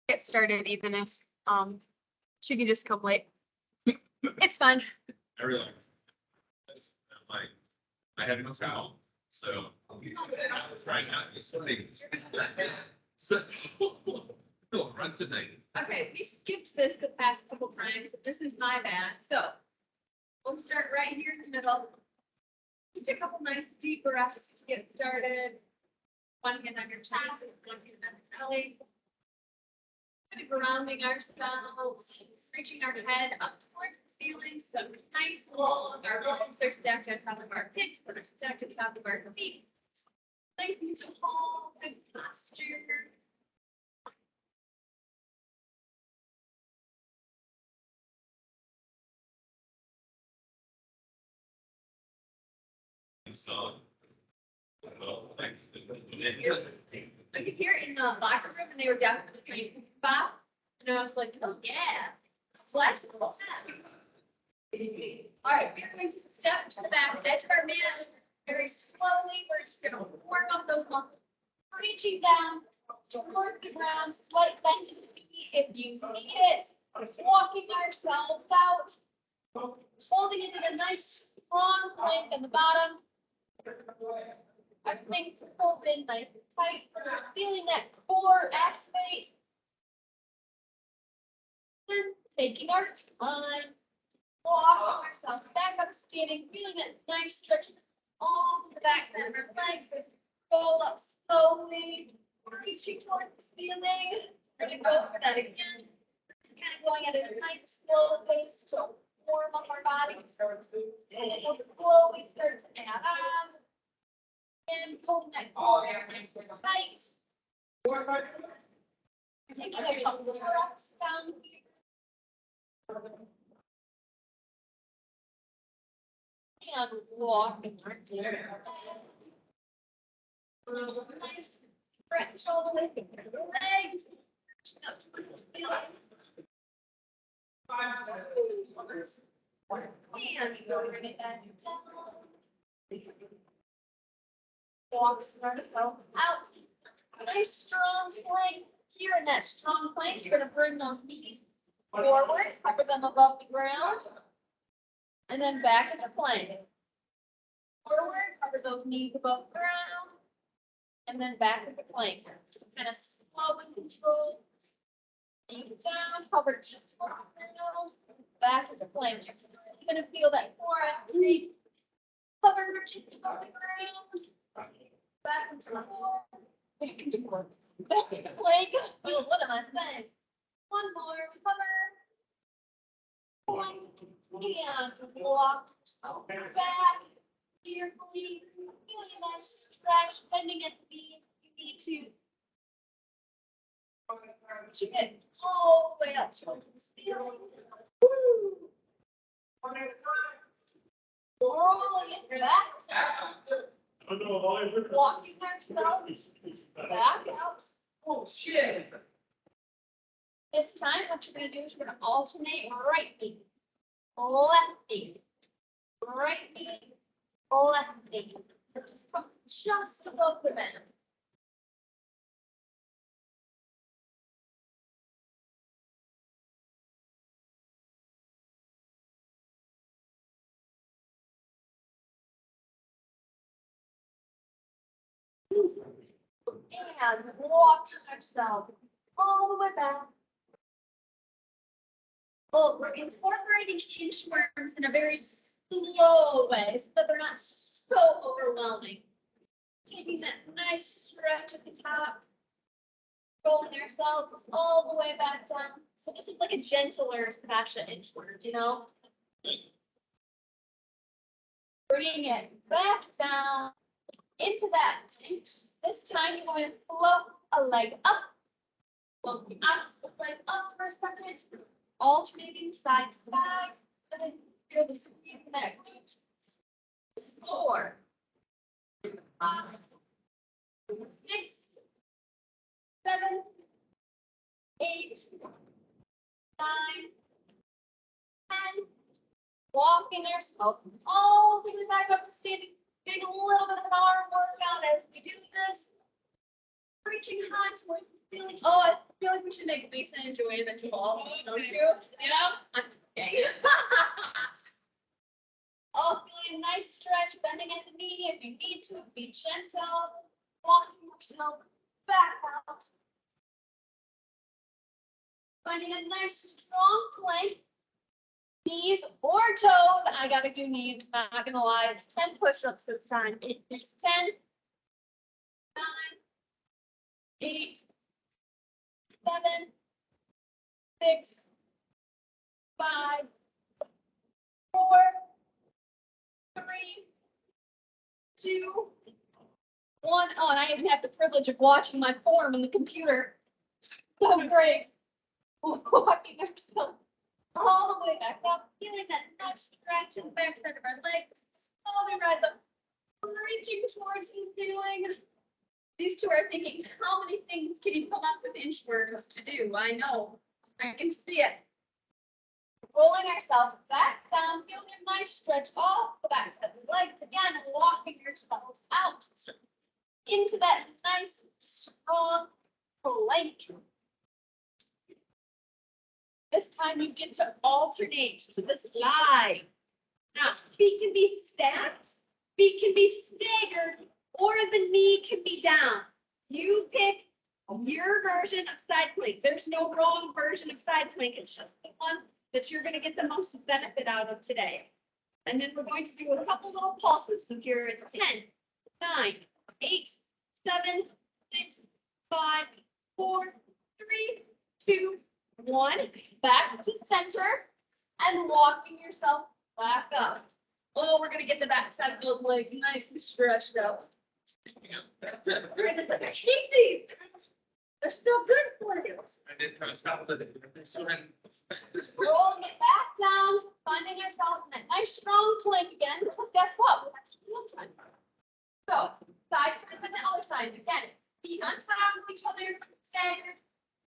get started, even if she can just come late. It's fine. I realized. I'm like, I had no towel, so. I was trying not to swing. So, no, run tonight. Okay, we skipped this the past couple times. This is my bad. So we'll start right here in the middle. Just a couple nice deep breaths to get started. One hand on your chest, one hand on your belly. Kind of grounding ourselves, reaching our head up towards the ceiling. So nice wall of our arms are stacked on top of our hips, that are stacked on top of our feet. Nice and tall, good posture. So. Well, thanks. I could hear it in the locker room and they were definitely playing bop. And I was like, oh yeah, flexible. All right, we're going to step to the back edge of our mat very slowly. We're just going to warm up those muscles, reaching down toward the ground, slight bend in the knee if you need it. Walking ourselves out, holding it in a nice strong plank on the bottom. Everything's open, nice and tight. Feeling that core activate. And taking our time. Walking ourselves back up standing, feeling that nice stretch all the back side of our legs. Just roll up slowly, reaching towards the ceiling. We're gonna go for that again. It's kind of going at a nice slow pace to warm up our body. And we'll slowly start to add on. And pulling that core nice and tight. Taking a couple of breaths down here. And walking our there. Nice stretch all the way through the legs. And bring it back down. Walk ourselves out. Nice strong plank. Here in that strong plank, you're going to bring those knees forward, cover them above the ground, and then back into plank. Forward, cover those knees above the ground, and then back into plank. Just kind of slow and controlled. Knee down, cover just above the ground, back into plank. You're going to feel that core activate. Cover just above the ground. Back into core. Back into core. Back into plank. Oh, what am I saying? One more. Cover. One. And walk yourself back. Carefully. Feeling that stretch. Bending at the knee. You need to. Get all the way up towards the ceiling. Woo. Rolling it back. Walking ourselves back out. Oh, shit. This time, what you're going to do is you're going to alternate right knee, left knee, right knee, left knee. So just come just above the bend. And walk ourselves all the way back. Well, we're incorporating inchworms in a very slow way so that they're not so overwhelming. Taking that nice stretch at the top, rolling ourselves all the way back down. So this is like a gentler fascia inchworm, you know? Bringing it back down into that inch. This time you're going to float a leg up, float the opposite leg up for a second, alternating side to side, and then feel the squeeze in that glute. 4, 5, 6, 7, 8, 9, 10. Walking ourselves all the way back up to standing. Getting a little bit of an arm workout as we do this. reaching high towards the ceiling. Oh, I feel like we should make Lisa and Joanne into all, don't you? Yeah. I'm kidding. Oh, feeling a nice stretch, bending at the knee. If you need to, be gentle. Walking yourself back out. Finding a nice strong plank. Knees or toes. I gotta do knees, not gonna lie. It's 10 push-ups this time. There's 10, 9, 8, 7, 6, 5, 4, 3, 2, 1. Oh, and I even have the privilege of watching my form in the computer. So great. Walking ourselves all the way back up, feeling that nice stretch in the backside of our legs. Slowly ride them, reaching towards the ceiling. These two are thinking, how many things can you come up with inchworms to do? I know, I can see it. Rolling ourselves back down, feeling a nice stretch off the backside of the legs again, and walking yourselves out into that nice, strong plank. This time you get to alternate to the slide. Now, feet can be stacked, feet can be staggered, or the knee can be down. You pick your version of side plank. There's no wrong version of side plank. It's just the one that you're going to get the most benefit out of today. And then we're going to do a couple little pulses. So here is 10, 9, 8, 7, 6, 5, 4, 3, 2, 1. Back to center and walking yourself back up. Oh, we're going to get the back side of those legs nice and stretched out. I hate these. They're still good for you. I did kind of stop with it. Rolling it back down, finding ourselves in that nice strong plank again. Because guess what? We have to do one. So, side turn on the other side. Again, feet on top of each other, staggered,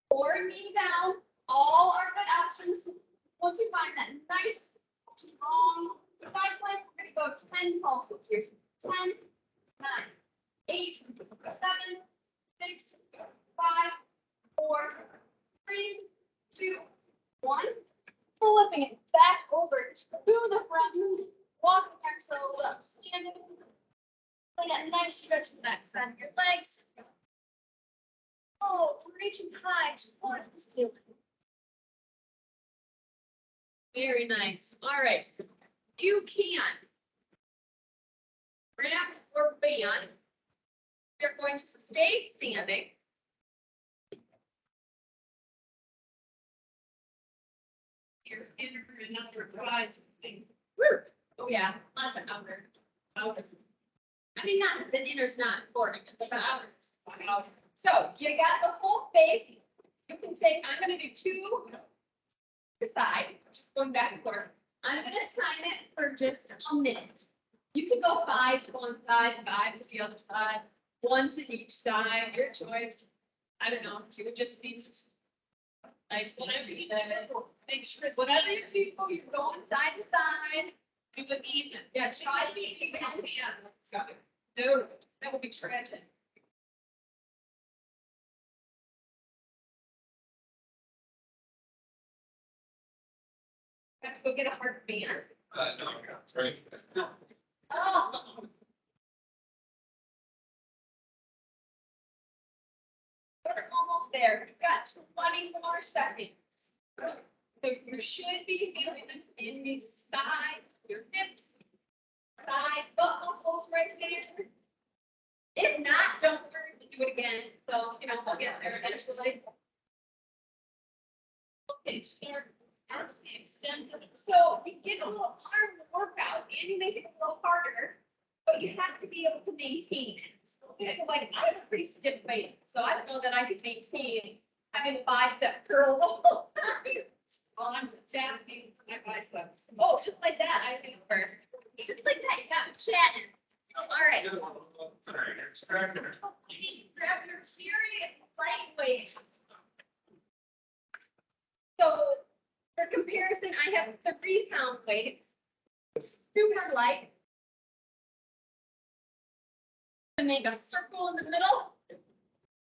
or knee down. All are good options. Once you find that nice, strong side plank, we're going to go 10 pulses. Here's 10, 9, 8, 7, 6, 5, 4, 3, 2, 1. Flipping it back over to the front, walking ourselves up, standing. Like that nice stretch in the back side of your legs. Oh, reaching high towards the ceiling. Very nice. All right. You can wrap or band. You're going to stay standing. Your inner and outer thighs. Oh yeah, lots of outer. I mean, not the inner's not important, but the outer. So you got the full face. You can take. I'm going to do 2 the side, just going back and forth. I'm going to time it for just a minute. You can go 5 to one side, 5 to the other side, 1 to each side, your choice. I don't know, 2 just seems like whatever you do. Make sure it's whatever you do, you're going side to side. Do it even. Yeah, try to be even. No, that would be tragic. Have to go get a hard band. No, it's right. Oh. We're almost there. We've got 20 more seconds. So you should be feeling this in your side, your hips, side, butt muscles right there. If not, don't worry, we'll do it again. So, we'll get there eventually. Okay, start. Extend. So you get a little arm workout and you make it a little harder, but you have to be able to maintain it. Like I have a pretty stiff waist, so I don't know that I could maintain having a bicep curl the whole time. Well, I'm tasking my biceps. Oh, just like that, I think it worked. Just like that, you got me chatting. All right. Sorry, you're distracted. Grab your serious lightweight. So for comparison, I have 3-pound weight, super light. Make a circle in the middle,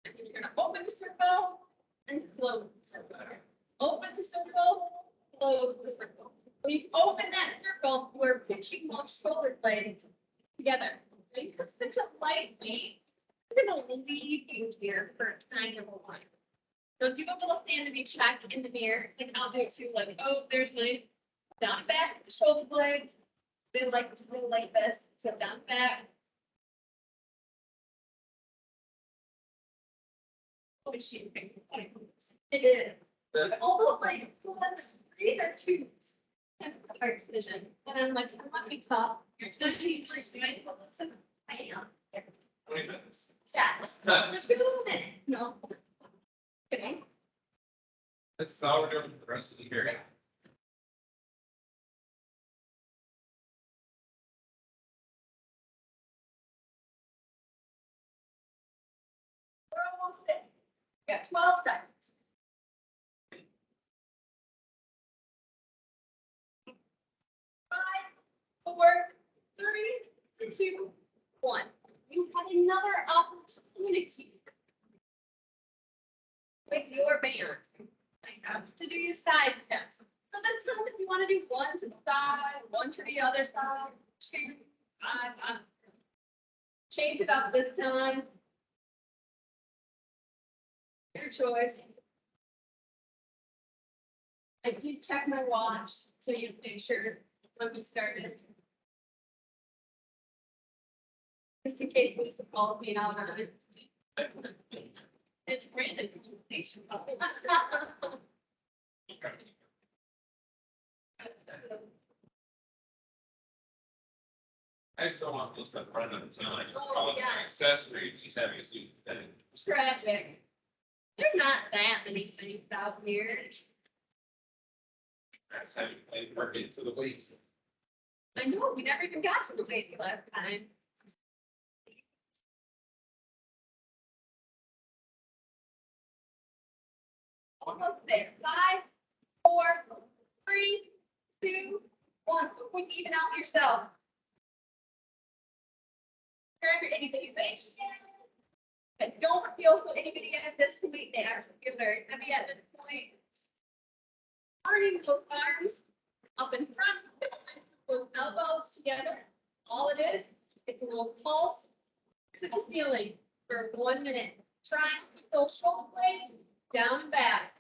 and you're gonna open the circle and close the circle. Open the circle, close the circle. When you open that circle, we're pitching both shoulder blades together. Okay, because it's a light weight, I'm gonna leave you here for kind of a while. So do a little stand to be check in the mirror, and I'll do it too, like, oh, there's my down back, shoulder blades. They like to go like this, so down back. Oh, shoot. It is. It's almost like three or twos. That's our decision. And I'm like, I want to be tough. You're going to be like, listen, I am. 20 minutes. Yeah. Just give it a little minute. No. Okay. This is all we're doing for the rest of the year. We're almost there. We got 12 seconds. 5, 4, 3, 2, 1. You had another opportunity with your band to do your side steps. So this time, if you want to do one to the side, one to the other side, 2, 5, change it up this time. Your choice. I did check my watch, so you make sure when we started. Just in case Lisa calls me out on it. It's random. I just don't want this up front of the time. Oh, All of yeah. my accessories, she's having a season thing. Tragic. There's not that many things out here. That's having played work into the weeks. I know, we never even got to the lady last time. Almost there. 5, 4, 3, 2, 1. Quick, even out yourself. Grab your itty bitty thing. And don't feel so itty bitty at this point. They actually feel very heavy at this point. Turning those arms up in front, those elbows together. All it is, it's a little pulse to the ceiling for 1 minute. Try and keep those shoulder blades down and back.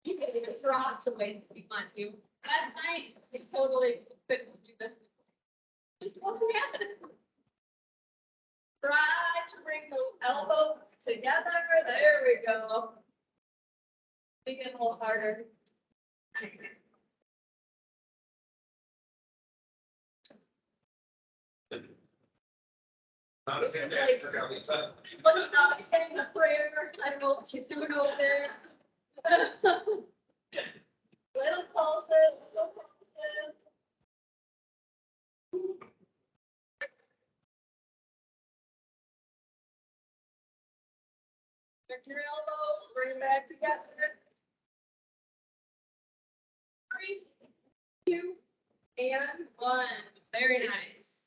You can even drop the weight if you want to. That time, you totally couldn't do this. Just what can happen. Try to bring those elbows together. There we go. Make it a little harder. Not a fan of But he's not saying a prayer. I don't know what she's doing over there. Little pulses, little pulses. Lift your elbow, bring it back together. 3, 2, and 1. Very nice.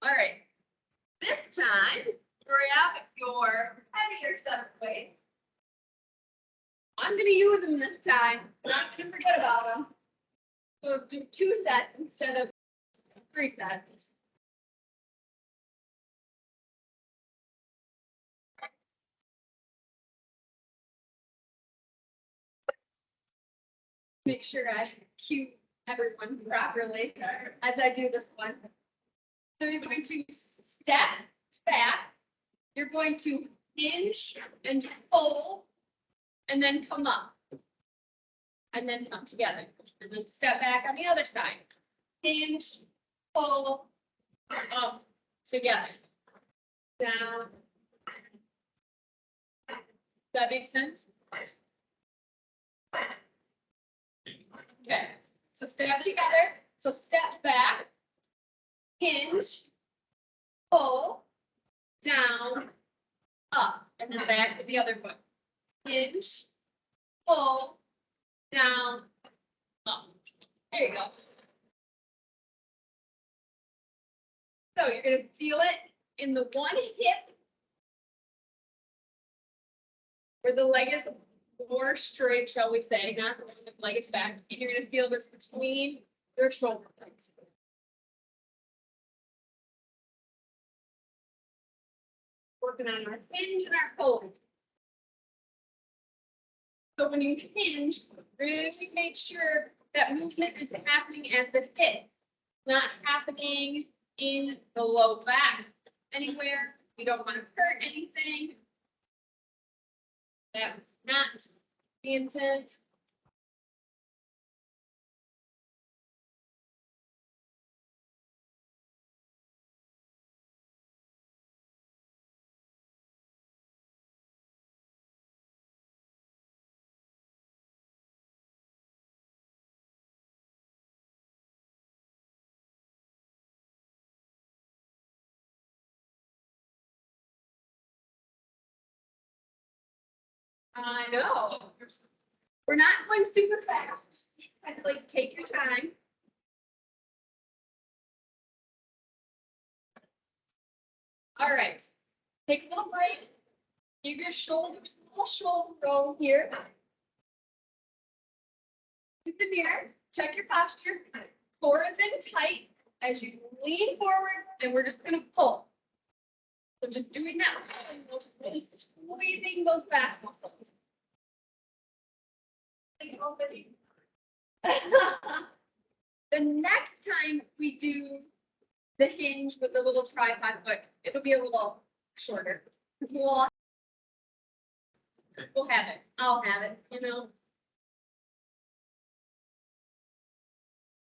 All right. This time, grab your heavier stuff weight. I'm gonna use them this time. I'm not gonna forget about them. So do 2 sets instead of 3 sets. Make sure I cue everyone properly as I do this one. So you're going to step back. You're going to hinge and pull and then come up. And then come together. And then step back on the other side. Hinge, pull, up, together. Down. Does that make sense? Okay, so step together. So step back, hinge, pull, down, up, and then back to the other foot. Hinge, pull, down, up. There you go. So you're gonna feel it in the one hip where the leg is more straight, shall we say, not the leg is back, and you're gonna feel this between your shoulder blades. Working on our hinge and our fold. So when you hinge, really make sure that movement is happening at the hip, not happening in the low back anywhere. We don't want to hurt anything. That's not the intent. I know. We're not going super fast. I feel like take your time. All right. Take a little break. Give your shoulders a little shoulder roll here. Look at the mirror. Check your posture. Core is in tight as you lean forward, and we're just gonna pull. So just doing that, really squeezing those back muscles. The next time we do the hinge with the little tripod foot, it'll be a little shorter. Because we'll have it. I'll have it, you know.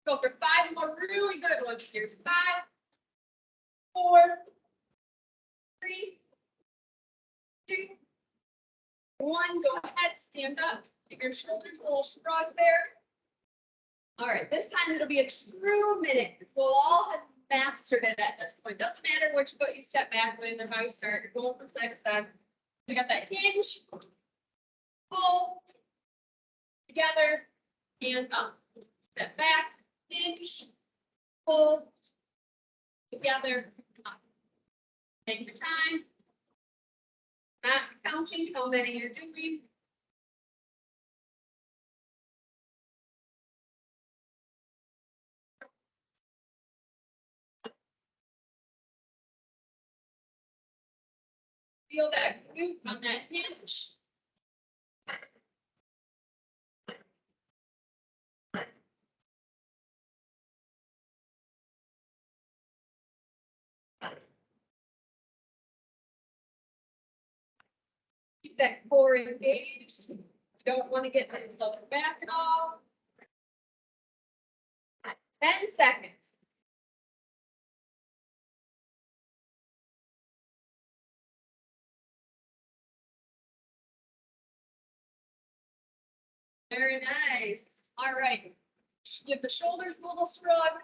Go for 5 more really good ones. Here's 5, 4, 3, 2, 1. Go ahead, stand up. Give your shoulders a little shrug there. All right, this time it'll be a true minute. We'll all have mastered it at this point. Doesn't matter which foot you step back with or how you start. You're going from side to side. We got that hinge, pull, together, and up. Step back, hinge, pull, together, up. Take your time. Not counting how many you're doing. Feel that glute on that hinge. Keep that core engaged. You don't want to get the lower back at all. 10 seconds. Very nice. All right. Give the shoulders a little shrug.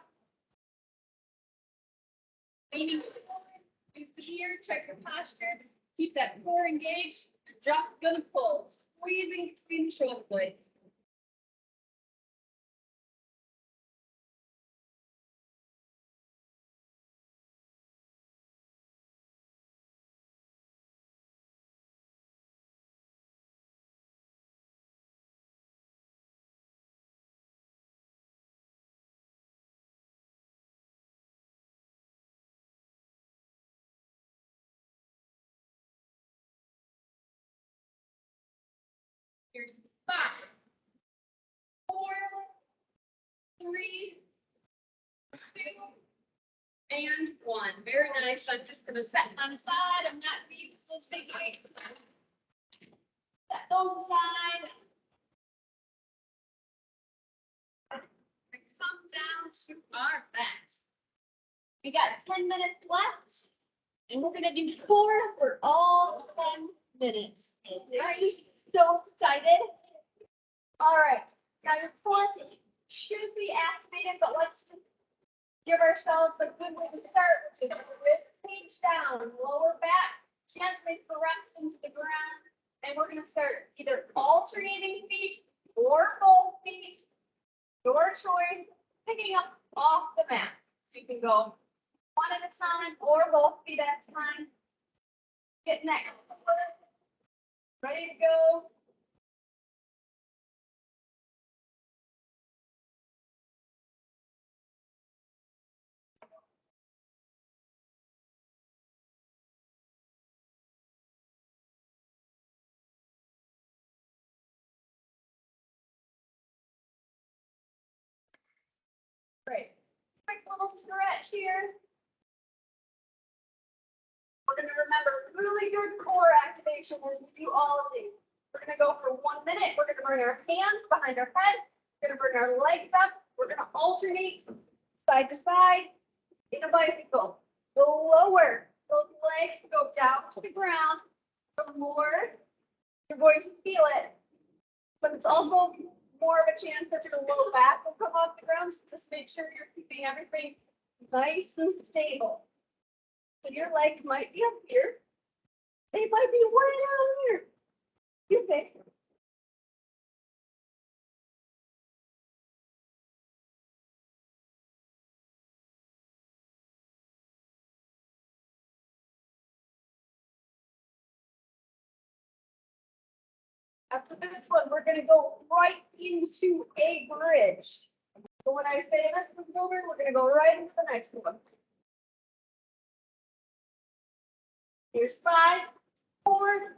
Leaning forward. Use the ear. Check your posture. Keep that core engaged. You're just gonna pull. Squeezing between the shoulder blades. Here's 5, 4, 3, 2, and 1. Very nice. I'm just gonna set on the side. I'm not leaving those big weights. Set those aside. And come down to our mat. We got 10 minutes left, and we're gonna do 4 for all 10 minutes. Are you so excited? All right, now your core should be activated, but let's just give ourselves a good way to start. To rib cage down, lower back, gently press into the ground, and we're gonna start either alternating feet or both feet. Your choice, picking up off the mat. You can go one at a time or both feet at a time. Get that core Ready to go? Great. Quick little stretch here. We're gonna remember really good core activation as we do all of these. We're gonna go for 1 minute. We're gonna bring our hands behind our head. We're gonna bring our legs up. We're gonna alternate side to side in a bicycle. The lower those legs go down to the ground, the more you're going to feel it. But it's also more of a chance that your low back will come off the ground. So just make sure you're keeping everything nice and stable. So your legs might be up here. They might be way down here. You pick. After this one, we're gonna go right into a bridge. So when I say this is over, we're gonna go right into the next one. Here's 5, 4,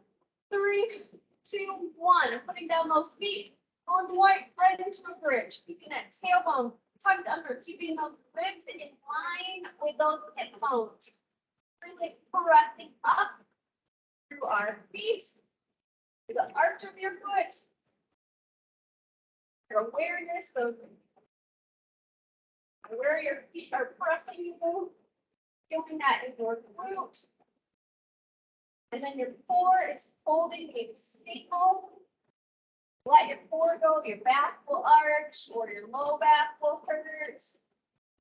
3, 2, 1. Putting down those feet, going right into a bridge. Keeping that tailbone tucked under, keeping those ribs in line with those hip bones. Really pressing up through our feet, to the arch of your foot. Your awareness of where your feet are pressing you, feeling that in your glute. And then your core is holding it stable. Let your core go, your back will arch, or your low back will hurt.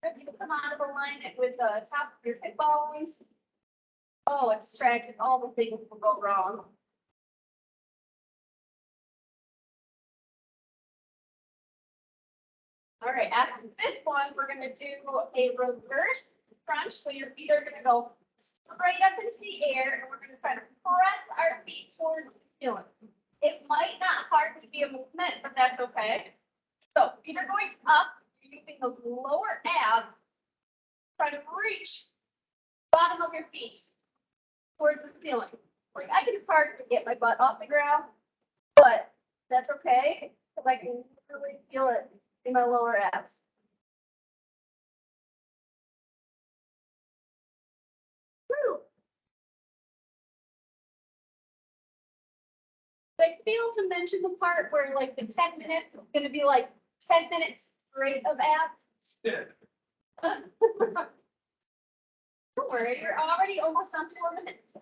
Ribs will come out of alignment with the top of your hip bones. Oh, it's tragic. All the things will go wrong. All right, after this one, we're gonna do a reverse crunch. So your feet are gonna go straight up into the air, and we're gonna try to press our feet towards the ceiling. It might not hardly be a movement, but that's okay. So feet are going up, you're using those lower abs. Try to reach bottom of your feet towards the ceiling. Like I can hard to get my butt off the ground, but that's okay because I can really feel it in my lower abs. Woo. I failed to mention the part where like the 10 minutes is gonna be like 10 minutes straight of abs. Yeah. Don't worry, you're already almost on 4 minutes.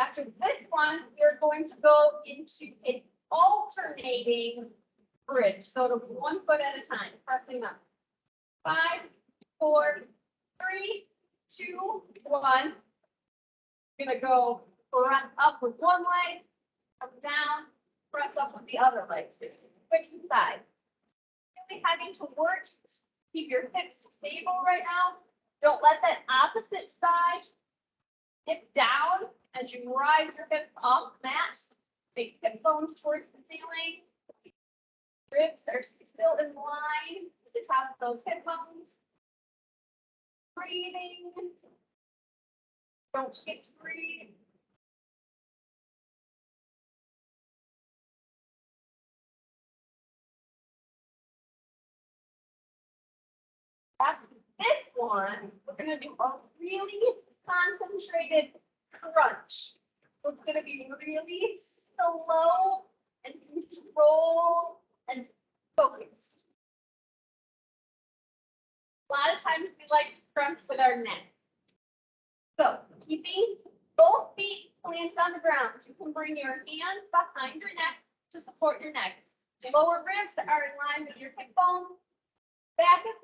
After this one, we're going to go into an alternating bridge. So it'll be 1 foot at a time, pressing up. 5, 4, 3, 2, 1. Gonna go press up with one leg, come down, press up with the other leg. Switch side. Really having to work to keep your hips stable right now. Don't let that opposite side dip down as you rise your hips off the mat. Make hip bones towards the ceiling. Ribs are still in line with the top of those hip bones. Breathing. Don't forget to breathe. After this one, we're gonna do a really concentrated crunch. So it's gonna be really slow and controlled and focused. A lot of times we like to crunch with our neck. So keeping both feet planted on the ground, you can bring your hands behind your neck to support your neck. The lower ribs are in line with your hip bone. Back is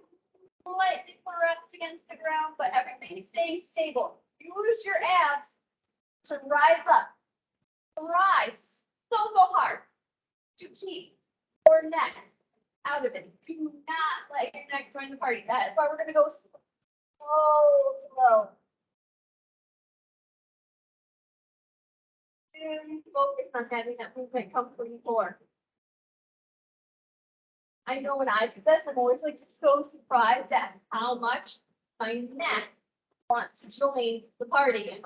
slightly pressed against the ground, but everything is staying stable. Use your abs to rise up. Rise so hard to keep your neck out of it. Do not let your neck join the party. That is why we're gonna go slow. Really focus on having that movement come from your core. I know when I do this, I'm always like so surprised at how much my neck wants to join the party.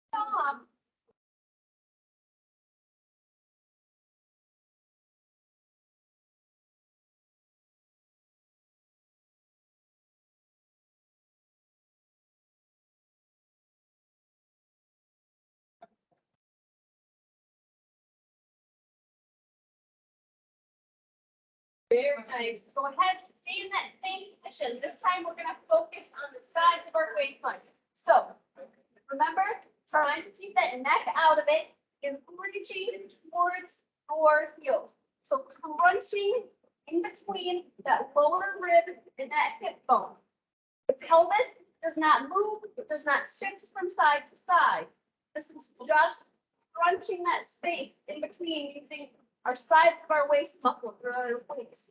Stop. Very nice. Go ahead, stay in that same position. This time we're gonna focus on the sides of our waistline. So remember, trying to keep that neck out of it and reaching towards your heels. So crunching in between that lower rib and that hip bone. The pelvis does not move, it does not shift from side to side. This is just crunching that space in between using our sides of our waist muscle for our waist.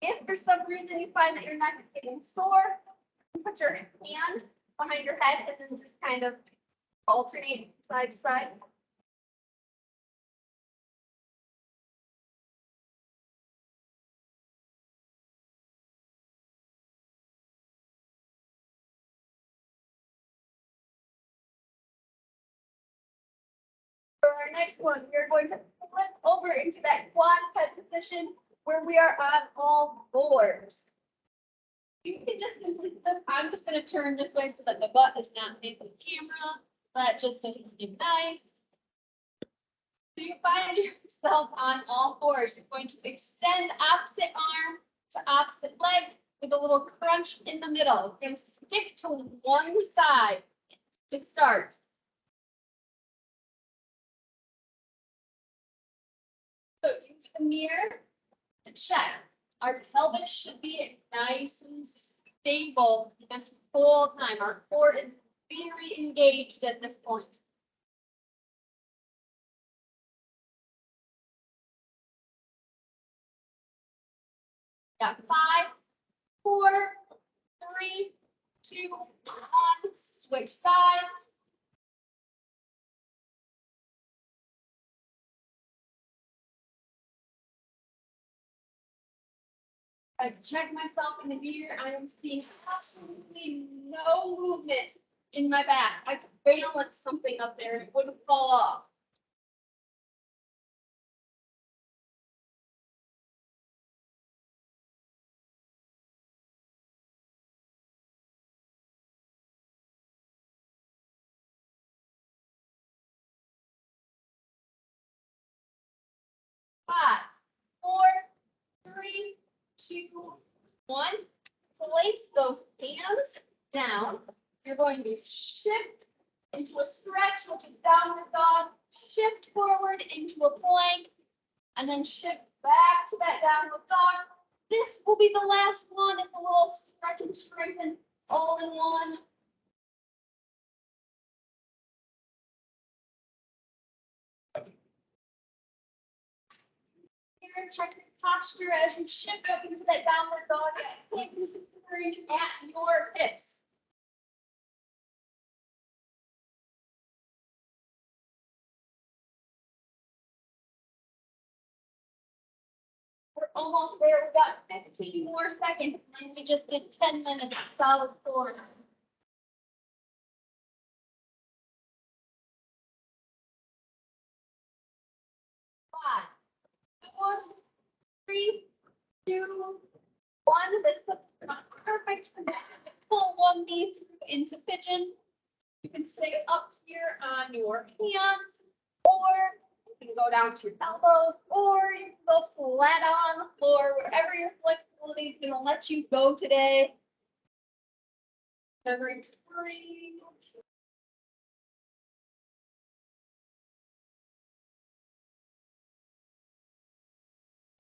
If for some reason you find that your neck is getting sore, put your hand behind your head and then just kind of alternate side to side. For our next one, we're going to flip over into that quadruped position where we are on all fours. You can just simply flip. I'm just going to turn this way so that the butt is not facing the camera. That just doesn't seem nice. So you find yourself on all fours. You're going to extend opposite arm to opposite leg with a little crunch in the middle. You're going to stick to one side to start. So use the mirror to check. Our pelvis should be nice and stable this whole time. Our core is very engaged at this point. Got 5, 4, 3, 2, 1. Switch sides. I check myself in the mirror. I am seeing absolutely no movement in my back. I could balance something up there and it wouldn't fall off. Five, 4, 3, 2, 1. Place those hands down. You're going to shift into a stretch, which is downward dog. Shift forward into a plank, and then shift back to that downward dog. This will be the last one. It's a little stretch and strengthen all in one. Here, check your posture as you shift up into that downward dog. Plank is encouraged at your hips. We're almost there. We got 15 more seconds, and we just did 10 minutes of solid core. 5, 4, 3, 2, 1. This is a perfect connection. Pull one knee through into pigeon. You can stay up here on your hands, or you can go down to your elbows, or you can go flat on the floor, wherever your flexibility is going to let you go today. Remembering to breathe.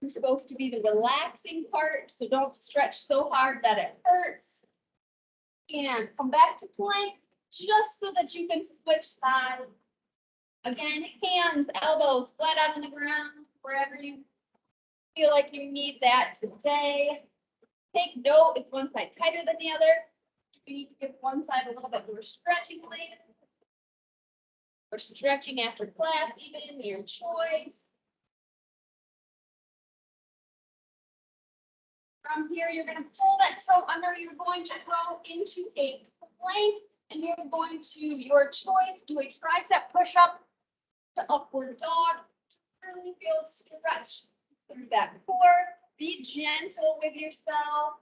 This is supposed to be the relaxing part, so don't stretch so hard that it hurts. And come back to plank just so that you can switch sides. Again, hands, elbows flat out on the ground, wherever you feel like you need that today. Take note if one side tighter than the other. You need to give one side a little bit more stretching later. Or stretching after class, even your choice. From here, you're going to pull that toe under. You're going to go into a plank, and you're going to, your choice, do a tricep push-up to upward dog. Really feel stretch through that core. Be gentle with yourself.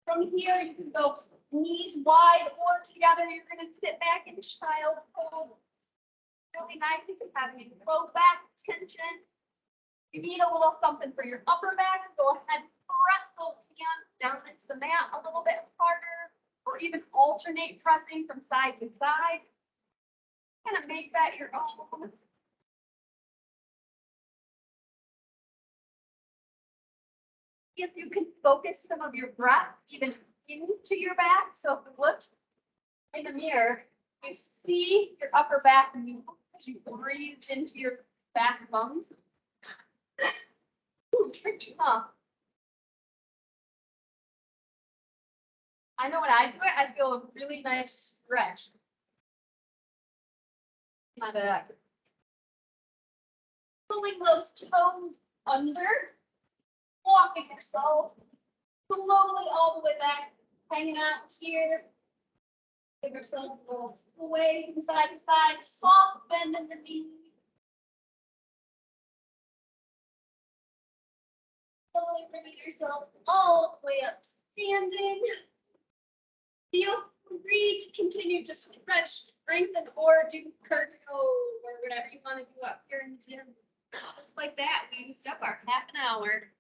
From here, you can go knees wide or together. You're going to sit back in child's pose. Really nice. You can have your low back tension. You need a little something for your upper back. Go ahead, press those hands down into the mat a little bit harder, or even alternate pressing from side to side. Kind of make that your own. If you can focus some of your breath even into your back. So if you look in the mirror, you see your upper back move as you breathe into your back lungs. Ooh, tricky, huh? I know when I do it, I feel a really nice stretch. My back. Pulling those toes under. Walking yourself slowly all the way back, hanging out here. Give yourself a little sway from side to side, soft bend in the knee. Slowly bringing yourself all the way up, standing. Feel free to continue to stretch, strengthen, or do cardio or whatever you want to do up here in the gym. Just like that, we used up our half an hour.